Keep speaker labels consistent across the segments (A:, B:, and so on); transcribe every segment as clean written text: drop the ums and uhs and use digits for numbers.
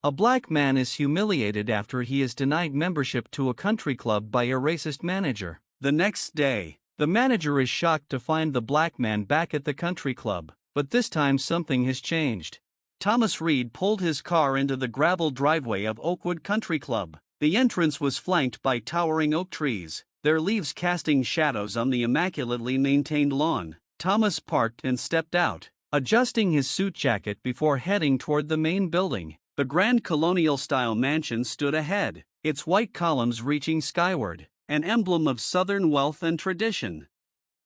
A: A black man is humiliated after he is denied membership to a country club by a racist manager. The next day, the manager is shocked to find the black man back at the country club, but this time something has changed. Thomas Reed pulled his car into the gravel driveway of Oakwood Country Club. The entrance was flanked by towering oak trees, their leaves casting shadows on the immaculately maintained lawn. Thomas parked and stepped out, adjusting his suit jacket before heading toward the main building. The grand colonial-style mansion stood ahead, its white columns reaching skyward, an emblem of Southern wealth and tradition.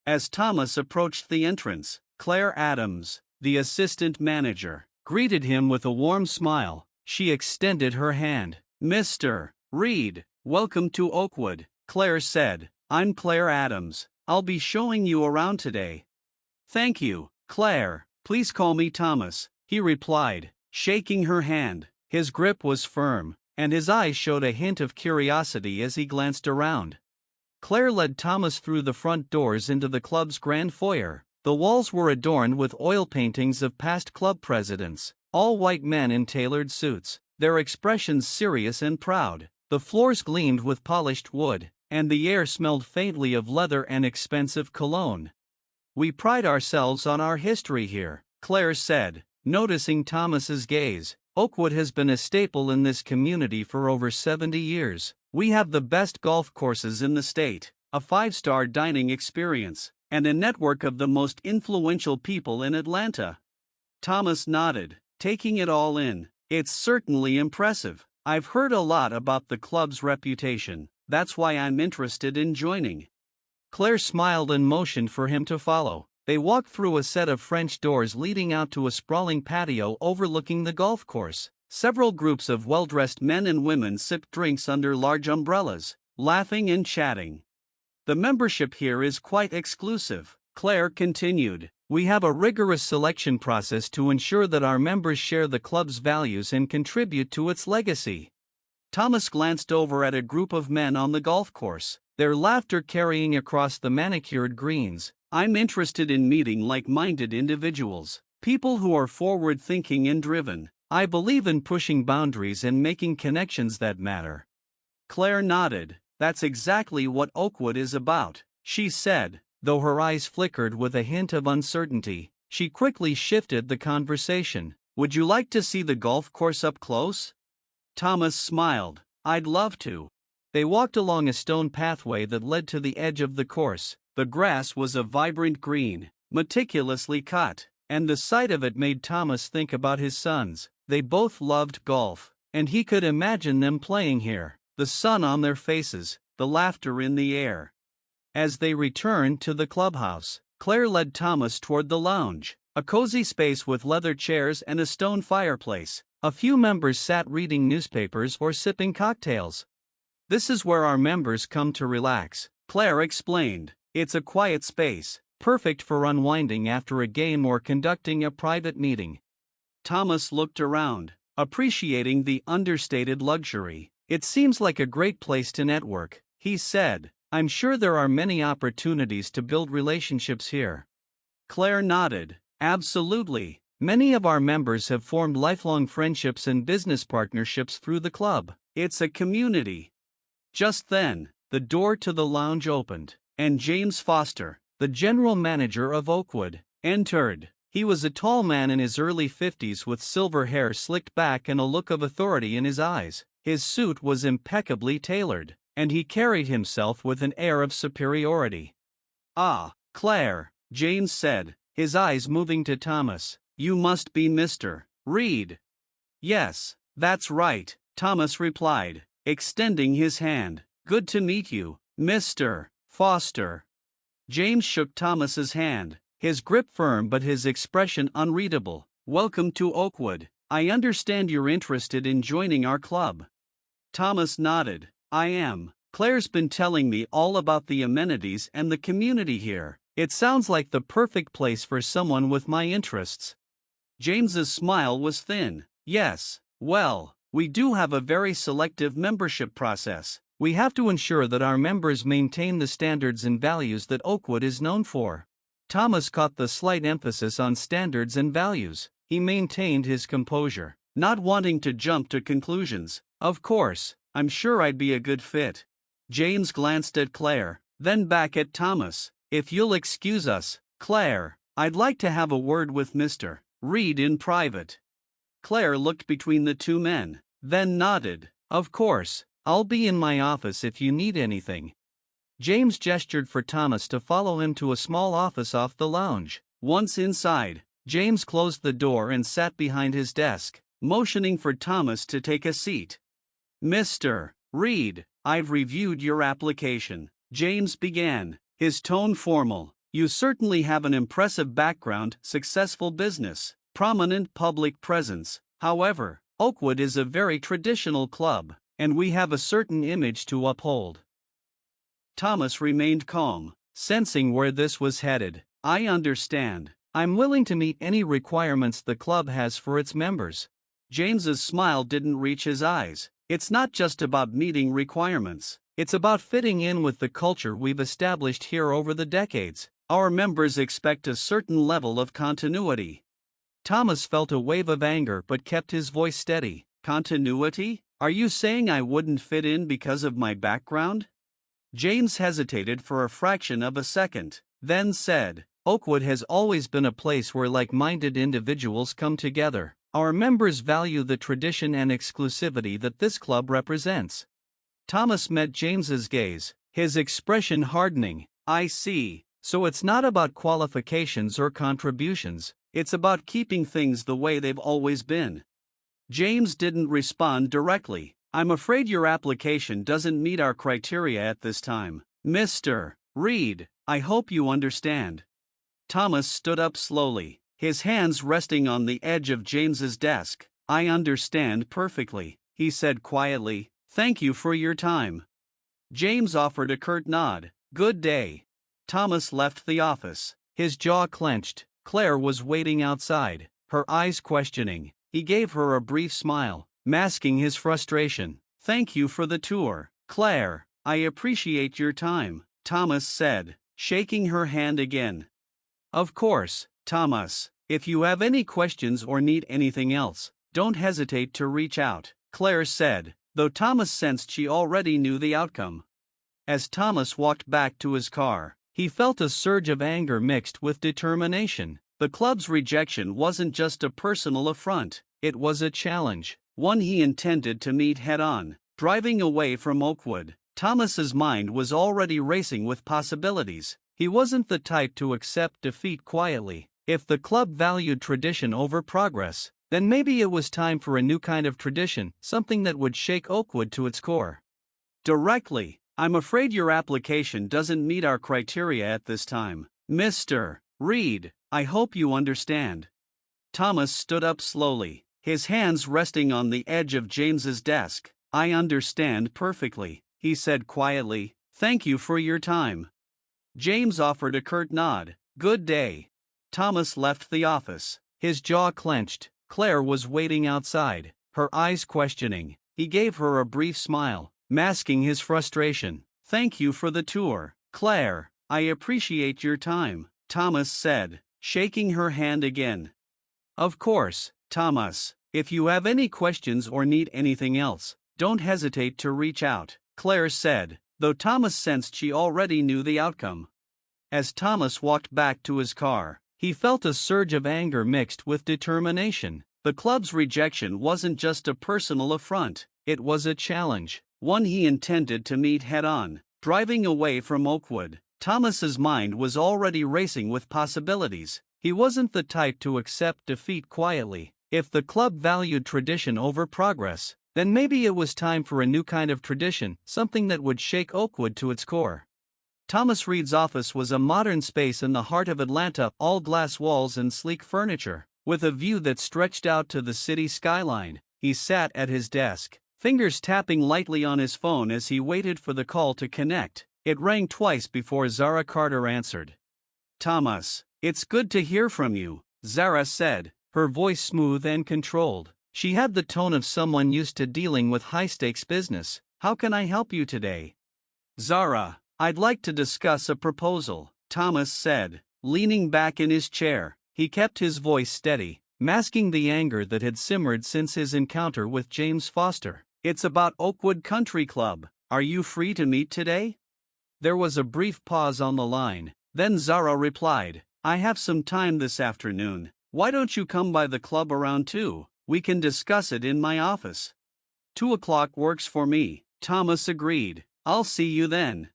A: As Thomas approached the entrance, Claire Adams, the assistant manager, greeted him with a warm smile. She extended her hand. "Mr. Reed, welcome to Oakwood," Claire said. "I'm Claire Adams. I'll be showing you around today." "Thank you, Claire. Please call me Thomas," he replied, shaking her hand. His grip was firm, and his eyes showed a hint of curiosity as he glanced around. Claire led Thomas through the front doors into the club's grand foyer. The walls were adorned with oil paintings of past club presidents, all white men in tailored suits, their expressions serious and proud. The floors gleamed with polished wood, and the air smelled faintly of leather and expensive cologne. "We pride ourselves on our history here," Claire said, noticing Thomas's gaze. "Oakwood has been a staple in this community for over 70 years. We have the best golf courses in the state, a 5-star dining experience, and a network of the most influential people in Atlanta." Thomas nodded, taking it all in. "It's certainly impressive. I've heard a lot about the club's reputation. That's why I'm interested in joining." Claire smiled and motioned for him to follow. They walked through a set of French doors leading out to a sprawling patio overlooking the golf course. Several groups of well-dressed men and women sipped drinks under large umbrellas, laughing and chatting. "The membership here is quite exclusive," Claire continued. "We have a rigorous selection process to ensure that our members share the club's values and contribute to its legacy." Thomas glanced over at a group of men on the golf course, their laughter carrying across the manicured greens. "I'm interested in meeting like-minded individuals, people who are forward-thinking and driven. I believe in pushing boundaries and making connections that matter." Claire nodded. "That's exactly what Oakwood is about," she said, though her eyes flickered with a hint of uncertainty. She quickly shifted the conversation. "Would you like to see the golf course up close?" Thomas smiled. "I'd love to." They walked along a stone pathway that led to the edge of the course. The grass was a vibrant green, meticulously cut, and the sight of it made Thomas think about his sons. They both loved golf, and he could imagine them playing here, the sun on their faces, the laughter in the air. As they returned to the clubhouse, Claire led Thomas toward the lounge, a cozy space with leather chairs and a stone fireplace. A few members sat reading newspapers or sipping cocktails. "This is where our members come to relax," Claire explained. "It's a quiet space, perfect for unwinding after a game or conducting a private meeting." Thomas looked around, appreciating the understated luxury. "It seems like a great place to network," he said. "I'm sure there are many opportunities to build relationships here." Claire nodded. "Absolutely. Many of our members have formed lifelong friendships and business partnerships through the club. It's a community." Just then, the door to the lounge opened, and James Foster, the general manager of Oakwood, entered. He was a tall man in his early 50s with silver hair slicked back and a look of authority in his eyes. His suit was impeccably tailored, and he carried himself with an air of superiority. "Ah, Claire," James said, his eyes moving to Thomas. "You must be Mr. Reed." "Yes, that's right," Thomas replied, extending his hand. "Good to meet you, Mr. Foster." James shook Thomas's hand, his grip firm but his expression unreadable. "Welcome to Oakwood. I understand you're interested in joining our club." Thomas nodded. "I am. Claire's been telling me all about the amenities and the community here. It sounds like the perfect place for someone with my interests." James's smile was thin. "Yes, well, we do have a very selective membership process. We have to ensure that our members maintain the standards and values that Oakwood is known for." Thomas caught the slight emphasis on standards and values. He maintained his composure. not wanting to jump to conclusions. Of course, I'm sure I'd be a good fit. James glanced at Claire, then back at Thomas. If you'll excuse us, Claire, I'd like to have a word with Mr. Reed in private. Claire looked between the two men, then nodded. Of course, I'll be in my office if you need anything. James gestured for Thomas to follow him to a small office off the lounge. Once inside, James closed the door and sat behind his desk, motioning for Thomas to take a seat. Mr. Reed, I've reviewed your application, James began, his tone formal. You certainly have an impressive background, successful business, prominent public presence. However, Oakwood is a very traditional club, and we have a certain image to uphold. Thomas remained calm, sensing where this was headed. I understand. I'm willing to meet any requirements the club has for its members. James's smile didn't reach his eyes. It's not just about meeting requirements. It's about fitting in with the culture we've established here over the decades. Our members expect a certain level of continuity. Thomas felt a wave of anger but kept his voice steady. Continuity? Are you saying I wouldn't fit in because of my background? James hesitated for a fraction of a second, then said, Oakwood has always been a place where like-minded individuals come together. Our members value the tradition and exclusivity that this club represents. Thomas met James's gaze, his expression hardening. I see. So it's not about qualifications or contributions, it's about keeping things the way they've always been. James didn't respond directly. I'm afraid your application doesn't meet our criteria at this time. Mr. Reed, I hope you understand. Thomas stood up slowly, his hands resting on the edge of James's desk. I understand perfectly, he said quietly. Thank you for your time. James offered a curt nod. Good day. Thomas left the office, his jaw clenched. Claire was waiting outside, her eyes questioning. He gave her a brief smile, masking his frustration. Thank you for the tour, Claire. I appreciate your time, Thomas said, shaking her hand again. Of course, Thomas. If you have any questions or need anything else, don't hesitate to reach out, Claire said, though Thomas sensed she already knew the outcome. As Thomas walked back to his car, he felt a surge of anger mixed with determination. The club's rejection wasn't just a personal affront, it was a challenge, one he intended to meet head-on. Driving away from Oakwood, Thomas's mind was already racing with possibilities. He wasn't the type to accept defeat quietly. If the club valued tradition over progress, then maybe it was time for a new kind of tradition, something that would shake Oakwood to its core. Directly, I'm afraid your application doesn't meet our criteria at this time. Mr. Reed, I hope you understand. Thomas stood up slowly, his hands resting on the edge of James's desk. I understand perfectly, he said quietly. Thank you for your time. James offered a curt nod. Good day. Thomas left the office, his jaw clenched. Claire was waiting outside, her eyes questioning. He gave her a brief smile, masking his frustration. Thank you for the tour, Claire. I appreciate your time, Thomas said, shaking her hand again. Of course, Thomas. If you have any questions or need anything else, don't hesitate to reach out, Claire said, though Thomas sensed she already knew the outcome. As Thomas walked back to his car, he felt a surge of anger mixed with determination. The club's rejection wasn't just a personal affront, it was a challenge, one he intended to meet head-on. Driving away from Oakwood, Thomas's mind was already racing with possibilities. He wasn't the type to accept defeat quietly. If the club valued tradition over progress, then maybe it was time for a new kind of tradition, something that would shake Oakwood to its core. Thomas Reed's office was a modern space in the heart of Atlanta, all glass walls and sleek furniture, with a view that stretched out to the city skyline. He sat at his desk, fingers tapping lightly on his phone as he waited for the call to connect. It rang twice before Zara Carter answered. Thomas, it's good to hear from you, Zara said, her voice smooth and controlled. She had the tone of someone used to dealing with high-stakes business. How can I help you today? Zara, I'd like to discuss a proposal, Thomas said, leaning back in his chair. He kept his voice steady, masking the anger that had simmered since his encounter with James Foster. "It's about Oakwood Country Club. Are you free to meet today?" There was a brief pause on the line, then Zara replied, "I have some time this afternoon. Why don't you come by the club around 2? We can discuss it in my office." 2 o'clock works for me, Thomas agreed. "I'll see you then."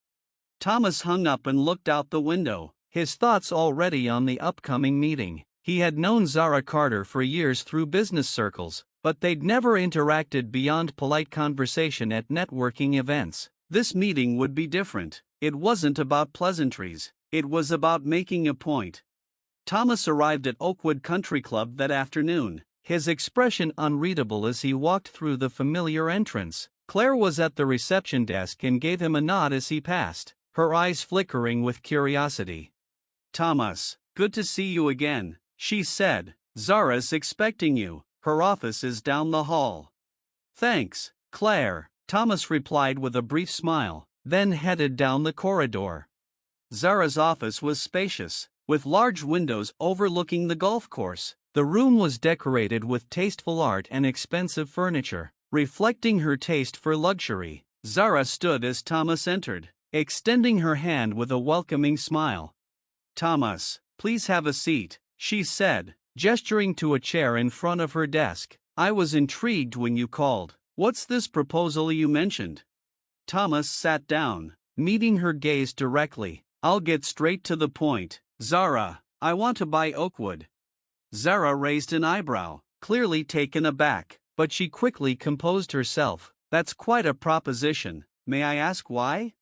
A: Thomas hung up and looked out the window, his thoughts already on the upcoming meeting. He had known Zara Carter for years through business circles, but they'd never interacted beyond polite conversation at networking events. This meeting would be different. It wasn't about pleasantries, it was about making a point. Thomas arrived at Oakwood Country Club that afternoon, his expression unreadable as he walked through the familiar entrance. Claire was at the reception desk and gave him a nod as he passed, her eyes flickering with curiosity. "Thomas, good to see you again," she said. "Zara's expecting you. Her office is down the hall." "Thanks, Claire," Thomas replied with a brief smile, then headed down the corridor. Zara's office was spacious, with large windows overlooking the golf course. The room was decorated with tasteful art and expensive furniture, reflecting her taste for luxury. Zara stood as Thomas entered, extending her hand with a welcoming smile. "Thomas, please have a seat," she said, gesturing to a chair in front of her desk. "I was intrigued when you called. What's this proposal you mentioned?" Thomas sat down, meeting her gaze directly. "I'll get straight to the point, Zara. I want to buy Oakwood." Zara raised an eyebrow, clearly taken aback, but she quickly composed herself. "That's quite a proposition. May I ask why?"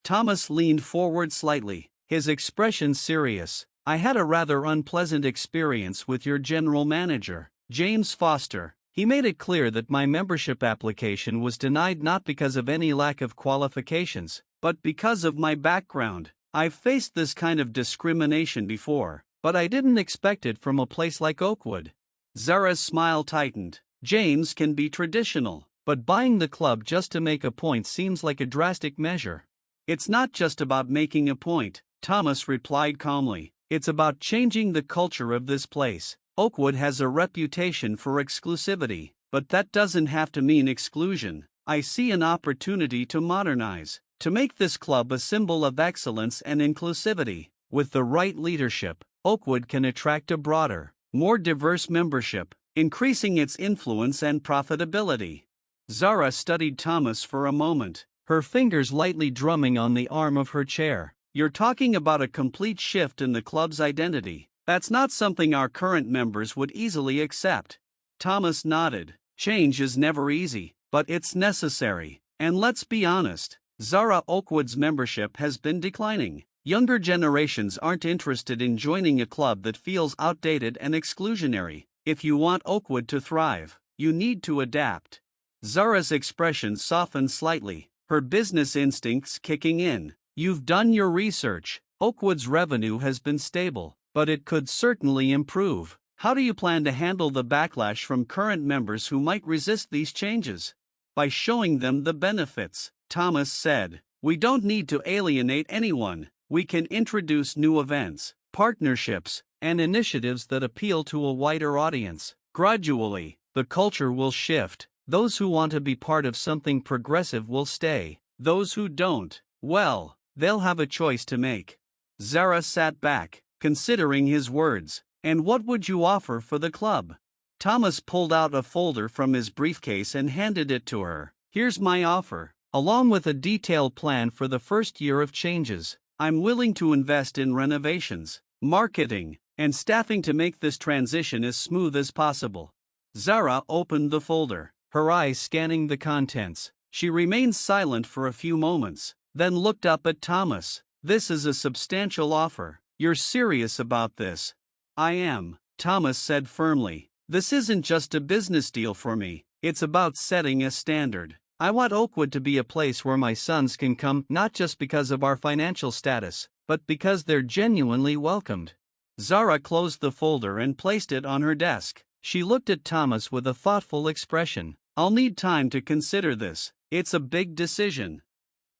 A: Thomas leaned forward slightly, his expression serious. "I had a rather unpleasant experience with your general manager, James Foster. He made it clear that my membership application was denied not because of any lack of qualifications, but because of my background. I've faced this kind of discrimination before, but I didn't expect it from a place like Oakwood." Zara's smile tightened. "James can be traditional, but buying the club just to make a point seems like a drastic measure." "It's not just about making a point," Thomas replied calmly. "It's about changing the culture of this place. Oakwood has a reputation for exclusivity, but that doesn't have to mean exclusion. I see an opportunity to modernize, to make this club a symbol of excellence and inclusivity. With the right leadership, Oakwood can attract a broader, more diverse membership, increasing its influence and profitability." Zara studied Thomas for a moment, her fingers lightly drumming on the arm of her chair. "You're talking about a complete shift in the club's identity. That's not something our current members would easily accept." Thomas nodded. "Change is never easy, but it's necessary. And let's be honest, Zara Oakwood's membership has been declining. Younger generations aren't interested in joining a club that feels outdated and exclusionary. If you want Oakwood to thrive, you need to adapt." Zara's expression softened slightly, her business instincts kicking in. "You've done your research. Oakwood's revenue has been stable, but it could certainly improve. How do you plan to handle the backlash from current members who might resist these changes?" "By showing them the benefits," Thomas said. "We don't need to alienate anyone. We can introduce new events, partnerships, and initiatives that appeal to a wider audience. Gradually, the culture will shift. Those who want to be part of something progressive will stay. Those who don't, well, they'll have a choice to make." Zara sat back, considering his words. "And what would you offer for the club?" Thomas pulled out a folder from his briefcase and handed it to her. "Here's my offer, along with a detailed plan for the first year of changes. I'm willing to invest in renovations, marketing, and staffing to make this transition as smooth as possible." Zara opened the folder, her eyes scanning the contents. She remained silent for a few moments, then looked up at Thomas. "This is a substantial offer. You're serious about this?" "I am," Thomas said firmly. "This isn't just a business deal for me, it's about setting a standard. I want Oakwood to be a place where my sons can come not just because of our financial status, but because they're genuinely welcomed." Zara closed the folder and placed it on her desk. She looked at Thomas with a thoughtful expression. "I'll need time to consider this. It's a big decision."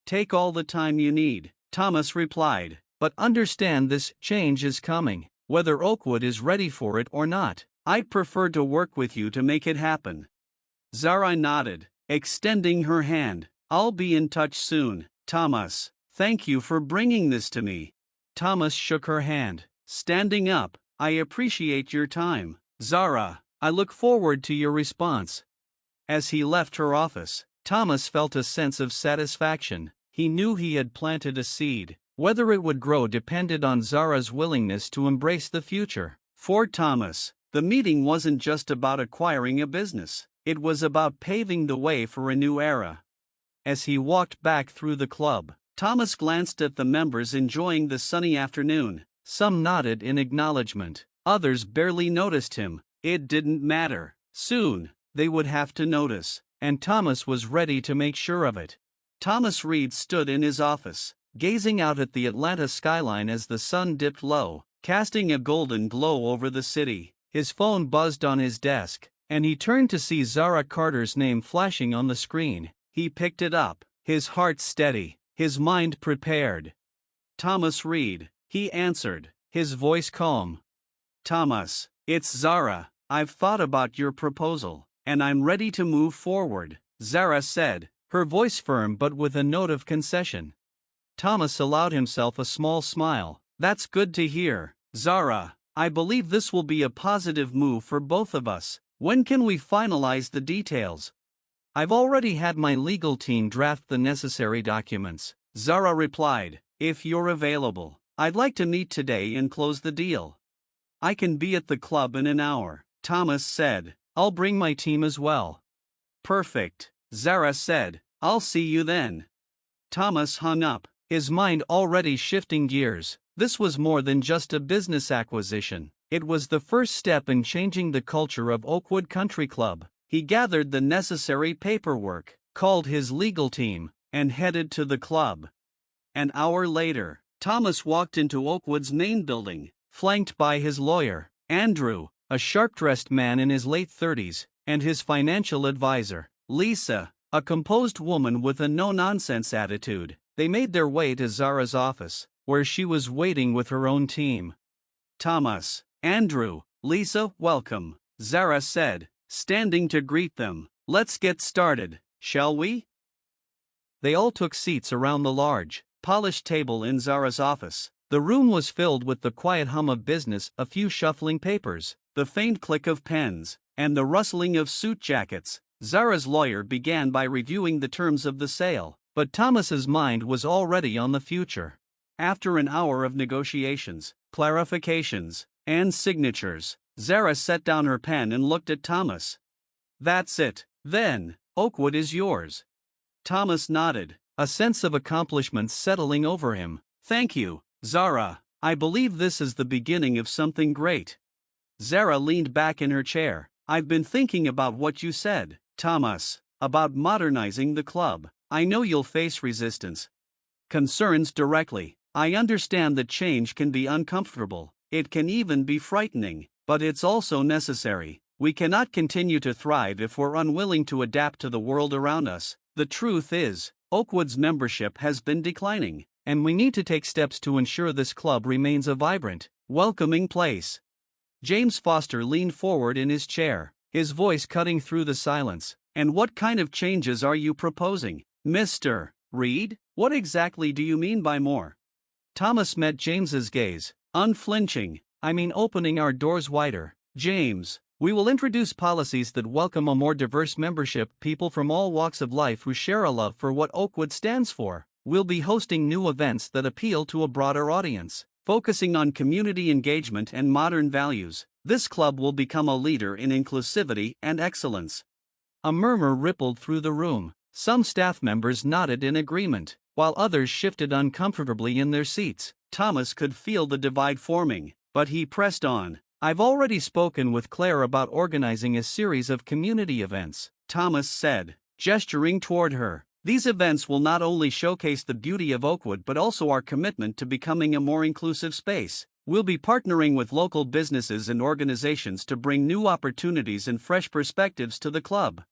A: "Take all the time you need," Thomas replied, "but understand this change is coming. Whether Oakwood is ready for it or not, I'd prefer to work with you to make it happen. Zara nodded, extending her hand. I'll be in touch soon, Thomas. Thank you for bringing this to me. Thomas shook her hand, standing up. I appreciate your time, Zara. I look forward to your response. As he left her office, Thomas felt a sense of satisfaction. He knew he had planted a seed. Whether it would grow depended on Zara's willingness to embrace the future. For Thomas, the meeting wasn't just about acquiring a business. It was about paving the way for a new era. As he walked back through the club, Thomas glanced at the members enjoying the sunny afternoon. Some nodded in acknowledgement, others barely noticed him. It didn't matter. Soon, they would have to notice, and Thomas was ready to make sure of it. Thomas Reed stood in his office, gazing out at the Atlanta skyline as the sun dipped low, casting a golden glow over the city. His phone buzzed on his desk, and he turned to see Zara Carter's name flashing on the screen. He picked it up, his heart steady, his mind prepared. Thomas Reed, he answered, his voice calm. Thomas, it's Zara. I've thought about your proposal, and I'm ready to move forward, Zara said, her voice firm but with a note of concession. Thomas allowed himself a small smile. That's good to hear, Zara. I believe this will be a positive move for both of us. When can we finalize the details? I've already had my legal team draft the necessary documents, Zara replied. If you're available, I'd like to meet today and close the deal. I can be at the club in an hour, Thomas said. I'll bring my team as well. Perfect, Zara said. I'll see you then. Thomas hung up, his mind already shifting gears. This was more than just a business acquisition. It was the first step in changing the culture of Oakwood Country Club. He gathered the necessary paperwork, called his legal team, and headed to the club. An hour later, Thomas walked into Oakwood's main building, flanked by his lawyer, Andrew, a sharp-dressed man in his late 30s, and his financial advisor, Lisa, a composed woman with a no-nonsense attitude. They made their way to Zara's office, where she was waiting with her own team. Thomas, Andrew, Lisa, welcome, Zara said, standing to greet them. Let's get started, shall we? They all took seats around the large, polished table in Zara's office. The room was filled with the quiet hum of business, a few shuffling papers, the faint click of pens, and the rustling of suit jackets. Zara's lawyer began by reviewing the terms of the sale, but Thomas's mind was already on the future. After an hour of negotiations, clarifications, and signatures, Zara set down her pen and looked at Thomas. That's it, then, Oakwood is yours. Thomas nodded, a sense of accomplishment settling over him. Thank you, Zara. I believe this is the beginning of something great. Zara leaned back in her chair. I've been thinking about what you said, Thomas, about modernizing the club. I know you'll face resistance. Concerns directly. I understand that change can be uncomfortable. It can even be frightening, but it's also necessary. We cannot continue to thrive if we're unwilling to adapt to the world around us. The truth is, Oakwood's membership has been declining, and we need to take steps to ensure this club remains a vibrant, welcoming place. James Foster leaned forward in his chair, his voice cutting through the silence. And what kind of changes are you proposing, Mr. Reed? What exactly do you mean by more? Thomas met James's gaze, unflinching. I mean opening our doors wider, James. We will introduce policies that welcome a more diverse membership, people from all walks of life who share a love for what Oakwood stands for. We'll be hosting new events that appeal to a broader audience, focusing on community engagement and modern values. This club will become a leader in inclusivity and excellence. A murmur rippled through the room. Some staff members nodded in agreement, while others shifted uncomfortably in their seats. Thomas could feel the divide forming, but he pressed on. I've already spoken with Claire about organizing a series of community events, Thomas said, gesturing toward her. These events will not only showcase the beauty of Oakwood but also our commitment to becoming a more inclusive space. We'll be partnering with local businesses and organizations to bring new opportunities and fresh perspectives to the club.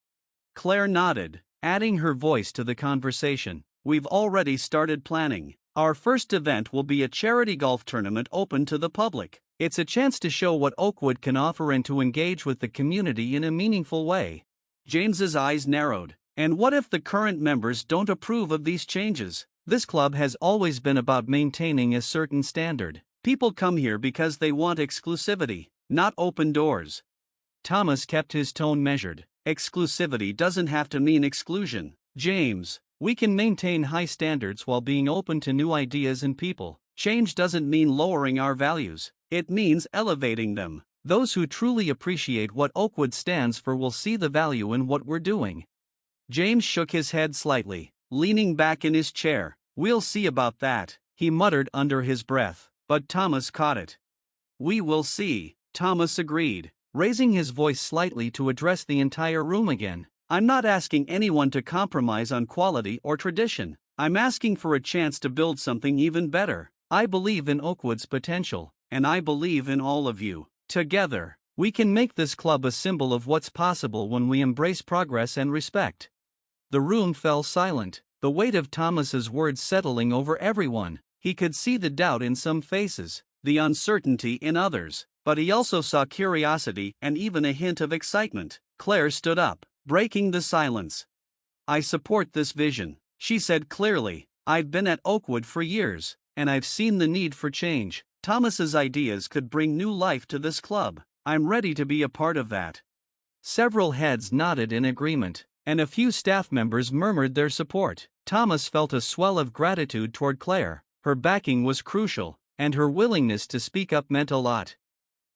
A: Claire nodded, adding her voice to the conversation. We've already started planning. Our first event will be a charity golf tournament open to the public. It's a chance to show what Oakwood can offer and to engage with the community in a meaningful way. James's eyes narrowed. And what if the current members don't approve of these changes? This club has always been about maintaining a certain standard. People come here because they want exclusivity, not open doors. Thomas kept his tone measured. Exclusivity doesn't have to mean exclusion. James, we can maintain high standards while being open to new ideas and people. Change doesn't mean lowering our values. It means elevating them. Those who truly appreciate what Oakwood stands for will see the value in what we're doing. James shook his head slightly, leaning back in his chair. We'll see about that, he muttered under his breath, but Thomas caught it. We will see, Thomas agreed, raising his voice slightly to address the entire room again. I'm not asking anyone to compromise on quality or tradition. I'm asking for a chance to build something even better. I believe in Oakwood's potential, and I believe in all of you. Together, we can make this club a symbol of what's possible when we embrace progress and respect. The room fell silent, the weight of Thomas's words settling over everyone. He could see the doubt in some faces, the uncertainty in others, but he also saw curiosity and even a hint of excitement. Claire stood up, breaking the silence. I support this vision, she said clearly. I've been at Oakwood for years, and I've seen the need for change. Thomas's ideas could bring new life to this club. I'm ready to be a part of that. Several heads nodded in agreement, and a few staff members murmured their support. Thomas felt a swell of gratitude toward Claire. Her backing was crucial, and her willingness to speak up meant a lot.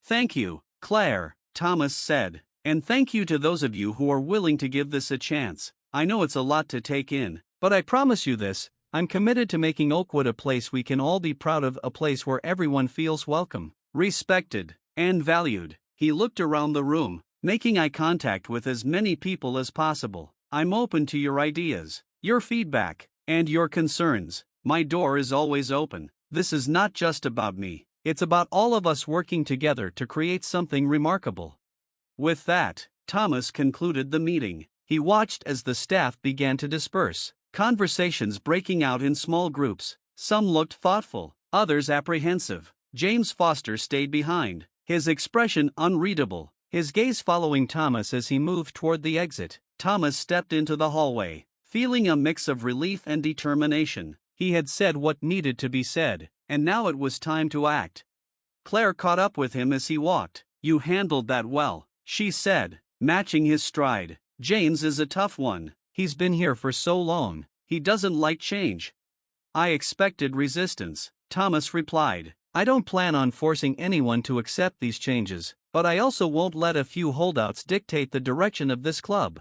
A: Thank you, Claire, Thomas said, and thank you to those of you who are willing to give this a chance. I know it's a lot to take in, but I promise you this, I'm committed to making Oakwood a place we can all be proud of, a place where everyone feels welcome, respected, and valued. He looked around the room, making eye contact with as many people as possible. I'm open to your ideas, your feedback, and your concerns. My door is always open. This is not just about me, it's about all of us working together to create something remarkable. With that, Thomas concluded the meeting. He watched as the staff began to disperse, conversations breaking out in small groups. Some looked thoughtful, others apprehensive. James Foster stayed behind, his expression unreadable, his gaze following Thomas as he moved toward the exit. Thomas stepped into the hallway, feeling a mix of relief and determination. He had said what needed to be said, and now it was time to act. Claire caught up with him as he walked. You handled that well, she said, matching his stride. James is a tough one. He's been here for so long, he doesn't like change. I expected resistance, Thomas replied. I don't plan on forcing anyone to accept these changes, but I also won't let a few holdouts dictate the direction of this club.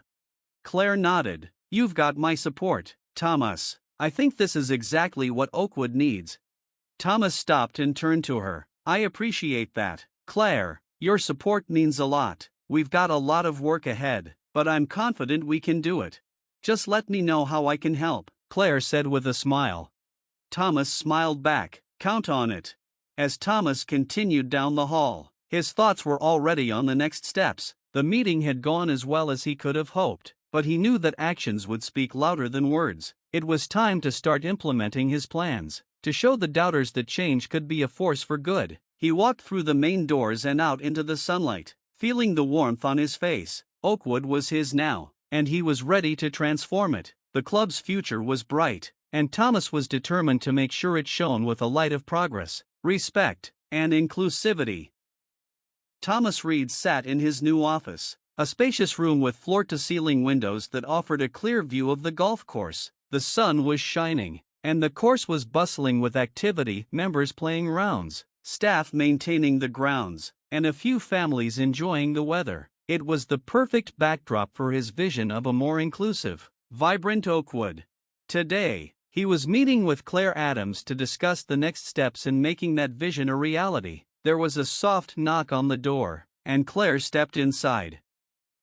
A: Claire nodded. You've got my support, Thomas. I think this is exactly what Oakwood needs. Thomas stopped and turned to her. I appreciate that, Claire. Your support means a lot. We've got a lot of work ahead, but I'm confident we can do it. Just let me know how I can help, Claire said with a smile. Thomas smiled back. Count on it. As Thomas continued down the hall, his thoughts were already on the next steps. The meeting had gone as well as he could have hoped, but he knew that actions would speak louder than words. It was time to start implementing his plans, to show the doubters that change could be a force for good. He walked through the main doors and out into the sunlight, feeling the warmth on his face. Oakwood was his now, and he was ready to transform it. The club's future was bright, and Thomas was determined to make sure it shone with a light of progress, respect, and inclusivity. Thomas Reed sat in his new office, a spacious room with floor-to-ceiling windows that offered a clear view of the golf course. The sun was shining, and the course was bustling with activity, members playing rounds, staff maintaining the grounds, and a few families enjoying the weather. It was the perfect backdrop for his vision of a more inclusive, vibrant Oakwood. Today, he was meeting with Claire Adams to discuss the next steps in making that vision a reality. There was a soft knock on the door, and Claire stepped inside.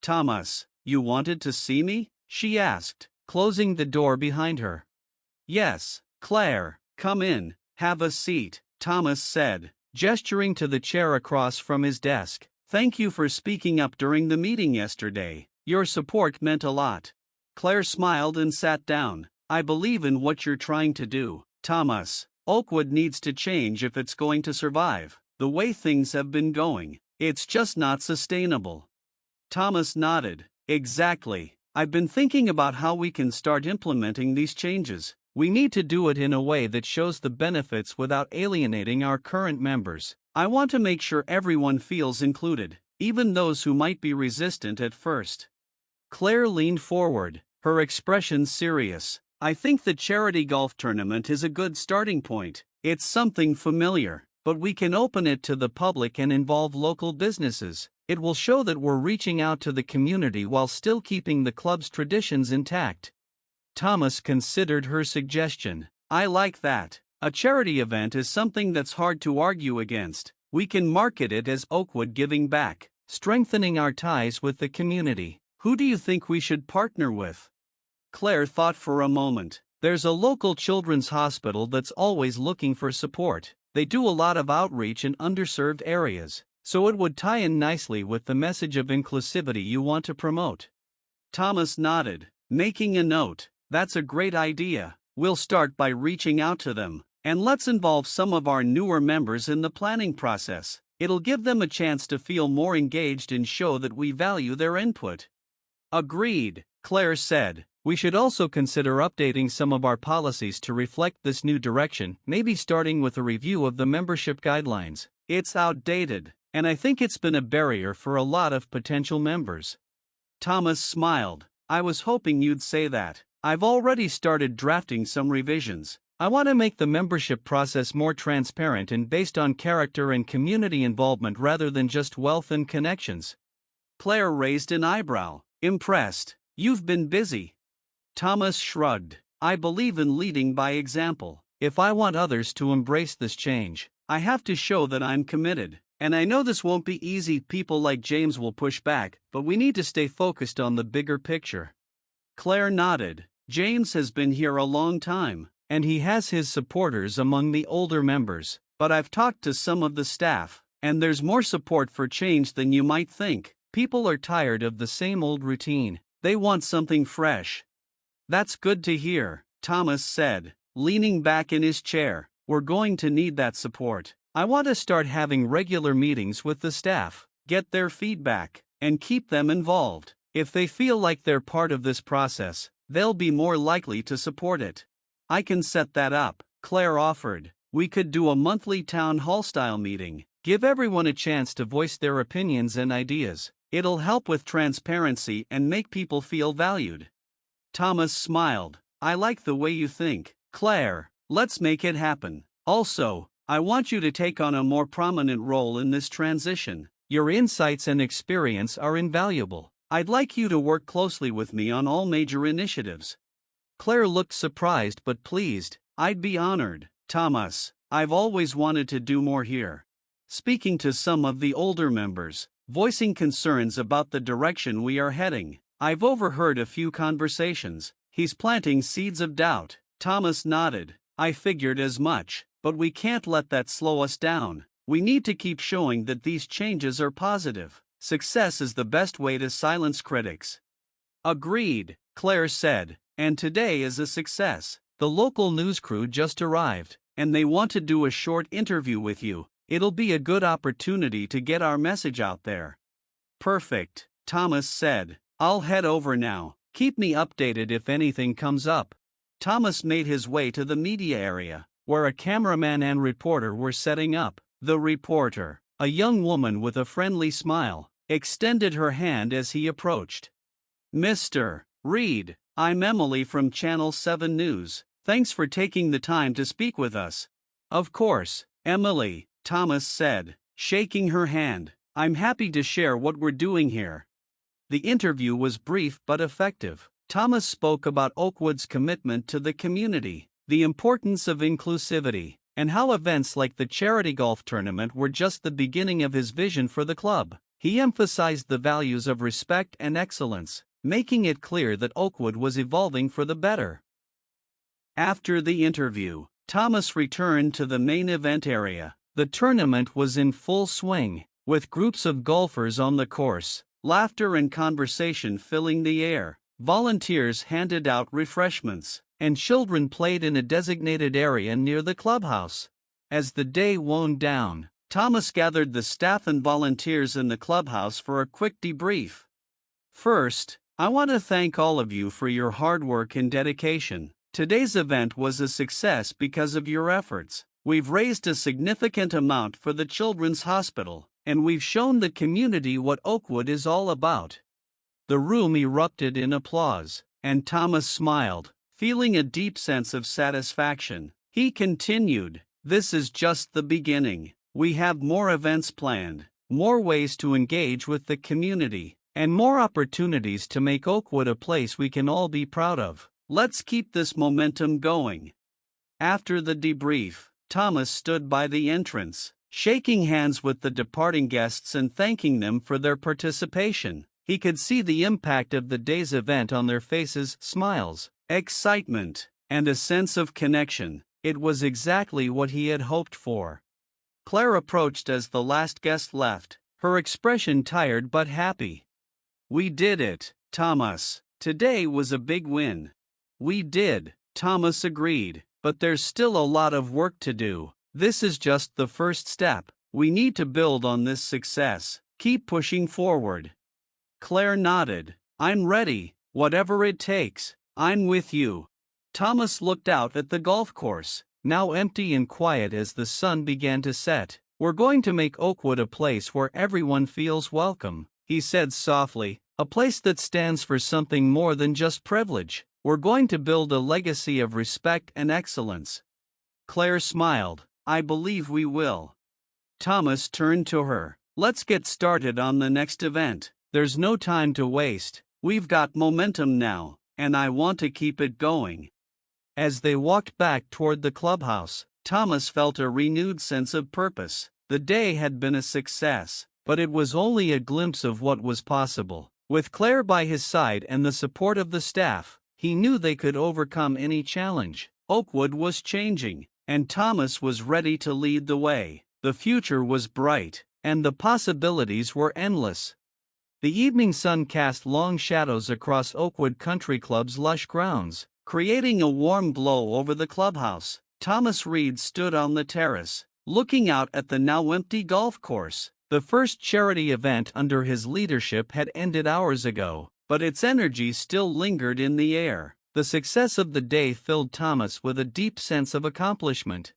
A: Thomas, you wanted to see me? She asked, closing the door behind her. Yes, Claire, come in, have a seat, Thomas said, gesturing to the chair across from his desk. Thank you for speaking up during the meeting yesterday. Your support meant a lot. Claire smiled and sat down. I believe in what you're trying to do, Thomas. Oakwood needs to change if it's going to survive. The way things have been going, it's just not sustainable. Thomas nodded. Exactly. I've been thinking about how we can start implementing these changes. We need to do it in a way that shows the benefits without alienating our current members. I want to make sure everyone feels included, even those who might be resistant at first. Claire leaned forward, her expression serious. I think the charity golf tournament is a good starting point. It's something familiar, but we can open it to the public and involve local businesses. It will show that we're reaching out to the community while still keeping the club's traditions intact. Thomas considered her suggestion. I like that. A charity event is something that's hard to argue against. We can market it as Oakwood giving back, strengthening our ties with the community. Who do you think we should partner with? Claire thought for a moment. There's a local children's hospital that's always looking for support. They do a lot of outreach in underserved areas, so it would tie in nicely with the message of inclusivity you want to promote. Thomas nodded, making a note. That's a great idea. We'll start by reaching out to them, and let's involve some of our newer members in the planning process. It'll give them a chance to feel more engaged and show that we value their input. Agreed, Claire said. We should also consider updating some of our policies to reflect this new direction, maybe starting with a review of the membership guidelines. It's outdated, and I think it's been a barrier for a lot of potential members. Thomas smiled. I was hoping you'd say that. I've already started drafting some revisions. I want to make the membership process more transparent and based on character and community involvement rather than just wealth and connections. Claire raised an eyebrow, impressed. You've been busy. Thomas shrugged. I believe in leading by example. If I want others to embrace this change, I have to show that I'm committed. And I know this won't be easy. People like James will push back, but we need to stay focused on the bigger picture. Claire nodded. James has been here a long time, and he has his supporters among the older members. But I've talked to some of the staff, and there's more support for change than you might think. People are tired of the same old routine. They want something fresh. That's good to hear, Thomas said, leaning back in his chair. We're going to need that support. I want to start having regular meetings with the staff, get their feedback, and keep them involved. If they feel like they're part of this process, they'll be more likely to support it. I can set that up, Claire offered. We could do a monthly town hall style meeting, give everyone a chance to voice their opinions and ideas. It'll help with transparency and make people feel valued. Thomas smiled. I like the way you think, Claire. Let's make it happen. Also, I want you to take on a more prominent role in this transition. Your insights and experience are invaluable. I'd like you to work closely with me on all major initiatives. Claire looked surprised but pleased. I'd be honored, Thomas. I've always wanted to do more here. Speaking to some of the older members, voicing concerns about the direction we are heading. I've overheard a few conversations. He's planting seeds of doubt. Thomas nodded. I figured as much, but we can't let that slow us down. We need to keep showing that these changes are positive. Success is the best way to silence critics. Agreed, Claire said, and today is a success. The local news crew just arrived, and they want to do a short interview with you. It'll be a good opportunity to get our message out there. Perfect, Thomas said. I'll head over now. Keep me updated if anything comes up. Thomas made his way to the media area, where a cameraman and reporter were setting up. The reporter, a young woman with a friendly smile, extended her hand as he approached. Mr. Reed, I'm Emily from Channel 7 News. Thanks for taking the time to speak with us. Of course, Emily, Thomas said, shaking her hand. I'm happy to share what we're doing here. The interview was brief but effective. Thomas spoke about Oakwood's commitment to the community, the importance of inclusivity, and how events like the charity golf tournament were just the beginning of his vision for the club. He emphasized the values of respect and excellence, making it clear that Oakwood was evolving for the better. After the interview, Thomas returned to the main event area. The tournament was in full swing, with groups of golfers on the course, laughter and conversation filling the air. Volunteers handed out refreshments, and children played in a designated area near the clubhouse. As the day wound down, Thomas gathered the staff and volunteers in the clubhouse for a quick debrief. First, I want to thank all of you for your hard work and dedication. Today's event was a success because of your efforts. We've raised a significant amount for the Children's Hospital, and we've shown the community what Oakwood is all about. The room erupted in applause, and Thomas smiled, feeling a deep sense of satisfaction. He continued, "This is just the beginning. We have more events planned, more ways to engage with the community, and more opportunities to make Oakwood a place we can all be proud of. Let's keep this momentum going." After the debrief, Thomas stood by the entrance, shaking hands with the departing guests and thanking them for their participation. He could see the impact of the day's event on their faces: smiles, excitement, and a sense of connection. It was exactly what he had hoped for. Claire approached as the last guest left, her expression tired but happy. "We did it, Thomas. Today was a big win." "We did," Thomas agreed, "but there's still a lot of work to do. This is just the first step. We need to build on this success, keep pushing forward." Claire nodded. "I'm ready, whatever it takes. I'm with you." Thomas looked out at the golf course, now empty and quiet as the sun began to set. "We're going to make Oakwood a place where everyone feels welcome," he said softly, "a place that stands for something more than just privilege. We're going to build a legacy of respect and excellence." Claire smiled. "I believe we will." Thomas turned to her. "Let's get started on the next event. There's no time to waste. We've got momentum now, and I want to keep it going." As they walked back toward the clubhouse, Thomas felt a renewed sense of purpose. The day had been a success, but it was only a glimpse of what was possible. With Claire by his side and the support of the staff, he knew they could overcome any challenge. Oakwood was changing, and Thomas was ready to lead the way. The future was bright, and the possibilities were endless. The evening sun cast long shadows across Oakwood Country Club's lush grounds, creating a warm glow over the clubhouse. Thomas Reed stood on the terrace, looking out at the now empty golf course. The first charity event under his leadership had ended hours ago, but its energy still lingered in the air. The success of the day filled Thomas with a deep sense of accomplishment.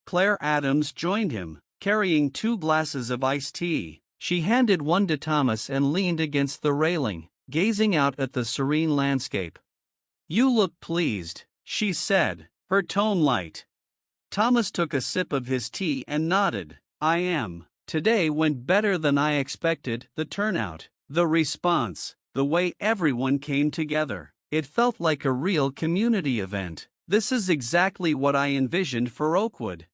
A: Claire Adams joined him, carrying 2 glasses of iced tea. She handed one to Thomas and leaned against the railing, gazing out at the serene landscape. "You look pleased," she said, her tone light. Thomas took a sip of his tea and nodded. "I am. Today went better than I expected. The turnout, the response, the way everyone came together. It felt like a real community event. This is exactly what I envisioned for Oakwood."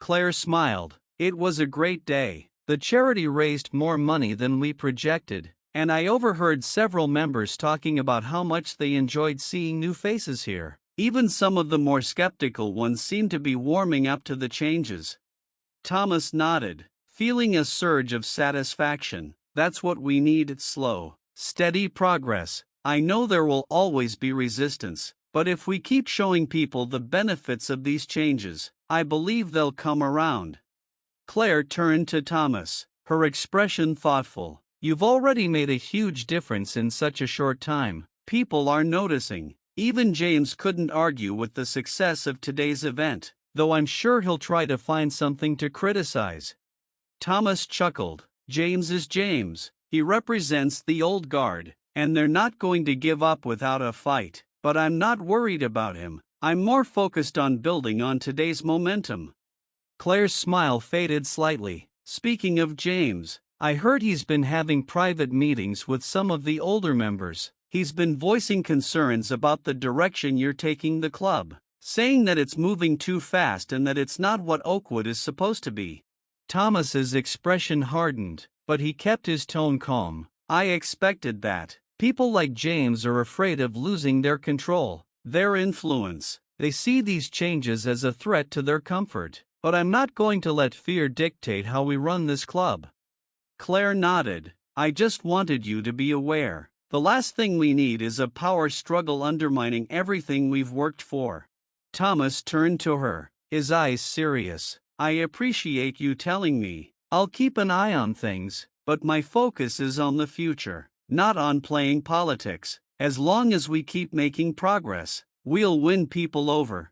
A: Claire smiled. "It was a great day. The charity raised more money than we projected, and I overheard several members talking about how much they enjoyed seeing new faces here. Even some of the more skeptical ones seemed to be warming up to the changes." Thomas nodded, feeling a surge of satisfaction. "That's what we need: slow, steady progress. I know there will always be resistance, but if we keep showing people the benefits of these changes, I believe they'll come around." Claire turned to Thomas, her expression thoughtful. "You've already made a huge difference in such a short time. People are noticing." Even James couldn't argue with the success of today's event, though I'm sure he'll try to find something to criticize. Thomas chuckled. "James is James. He represents the old guard, and they're not going to give up without a fight. But I'm not worried about him. I'm more focused on building on today's momentum." Claire's smile faded slightly. "Speaking of James, I heard he's been having private meetings with some of the older members. He's been voicing concerns about the direction you're taking the club, saying that it's moving too fast and that it's not what Oakwood is supposed to be." Thomas's expression hardened, but he kept his tone calm. "I expected that. People like James are afraid of losing their control, their influence. They see these changes as a threat to their comfort. But I'm not going to let fear dictate how we run this club." Claire nodded. "I just wanted you to be aware. The last thing we need is a power struggle undermining everything we've worked for." Thomas turned to her, his eyes serious. I appreciate you telling me. I'll keep an eye on things, but my focus is on the future, not on playing politics. As long as we keep making progress, we'll win people over."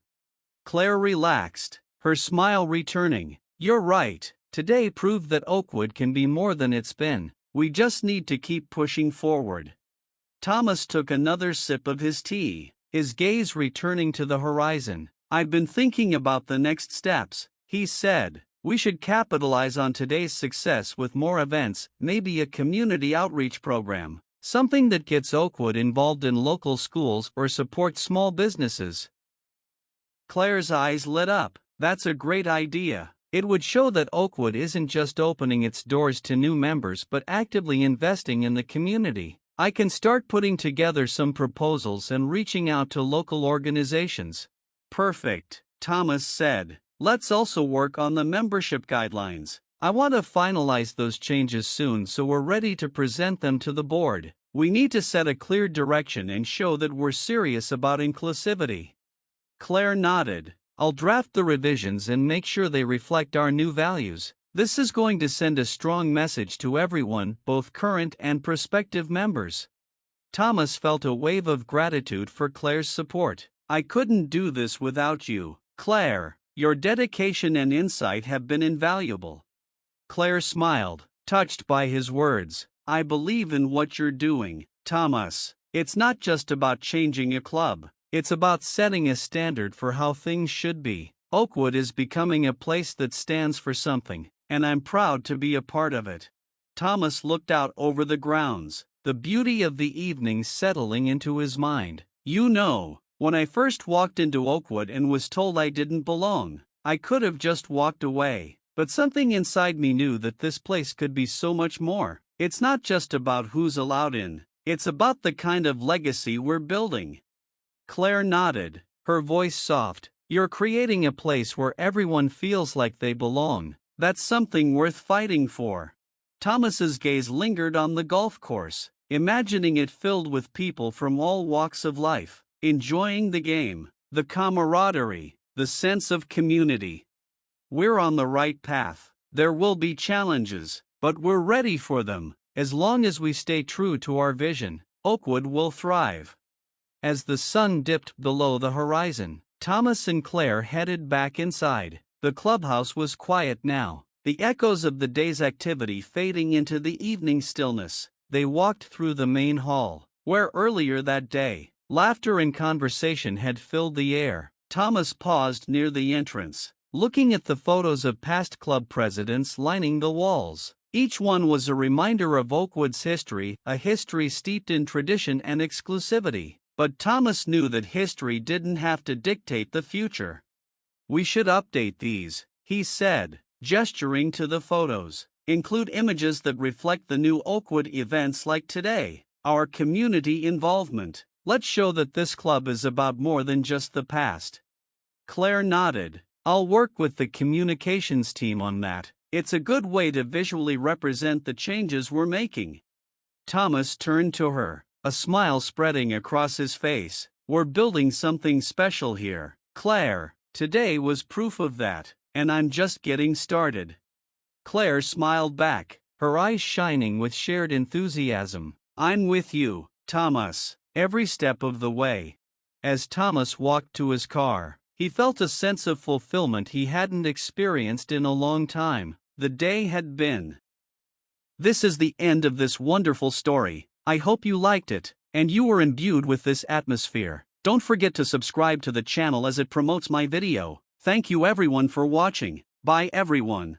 A: Claire relaxed, her smile returning. "You're right. Today proved that Oakwood can be more than it's been. We just need to keep pushing forward." Thomas took another sip of his tea, his gaze returning to the horizon. "I've been thinking about the next steps," he said. "We should capitalize on today's success with more events, maybe a community outreach program, something that gets Oakwood involved in local schools or supports small businesses." Claire's eyes lit up. "That's a great idea. It would show that Oakwood isn't just opening its doors to new members but actively investing in the community. I can start putting together some proposals and reaching out to local organizations." "Perfect," Thomas said. "Let's also work on the membership guidelines. I want to finalize those changes soon so we're ready to present them to the board. We need to set a clear direction and show that we're serious about inclusivity." Claire nodded. "I'll draft the revisions and make sure they reflect our new values. This is going to send a strong message to everyone, both current and prospective members." Thomas felt a wave of gratitude for Claire's support. "I couldn't do this without you, Claire. Your dedication and insight have been invaluable." Claire smiled, touched by his words. "I believe in what you're doing, Thomas. It's not just about changing a club. It's about setting a standard for how things should be. Oakwood is becoming a place that stands for something, and I'm proud to be a part of it." Thomas looked out over the grounds, the beauty of the evening settling into his mind. "You know, when I first walked into Oakwood and was told I didn't belong, I could have just walked away, but something inside me knew that this place could be so much more. It's not just about who's allowed in, it's about the kind of legacy we're building." Claire nodded, her voice soft. "You're creating a place where everyone feels like they belong. That's something worth fighting for." Thomas's gaze lingered on the golf course, imagining it filled with people from all walks of life, enjoying the game, the camaraderie, the sense of community. "We're on the right path. There will be challenges, but we're ready for them. As long as we stay true to our vision, Oakwood will thrive." As the sun dipped below the horizon, Thomas and Claire headed back inside. The clubhouse was quiet now, the echoes of the day's activity fading into the evening stillness. They walked through the main hall, where earlier that day, laughter and conversation had filled the air. Thomas paused near the entrance, looking at the photos of past club presidents lining the walls. Each one was a reminder of Oakwood's history, a history steeped in tradition and exclusivity. But Thomas knew that history didn't have to dictate the future. "We should update these," he said, gesturing to the photos. "Include images that reflect the new Oakwood events like today, our community involvement. Let's show that this club is about more than just the past." Claire nodded. "I'll work with the communications team on that. It's a good way to visually represent the changes we're making." Thomas turned to her, a smile spreading across his face. "We're building something special here, Claire. Today was proof of that, and I'm just getting started." Claire smiled back, her eyes shining with shared enthusiasm. "I'm with you, Thomas, every step of the way." As Thomas walked to his car, he felt a sense of fulfillment he hadn't experienced in a long time. The day had been. This is the end of this wonderful story. I hope you liked it, and you were imbued with this atmosphere. Don't forget to subscribe to the channel as it promotes my video. Thank you everyone for watching. Bye everyone.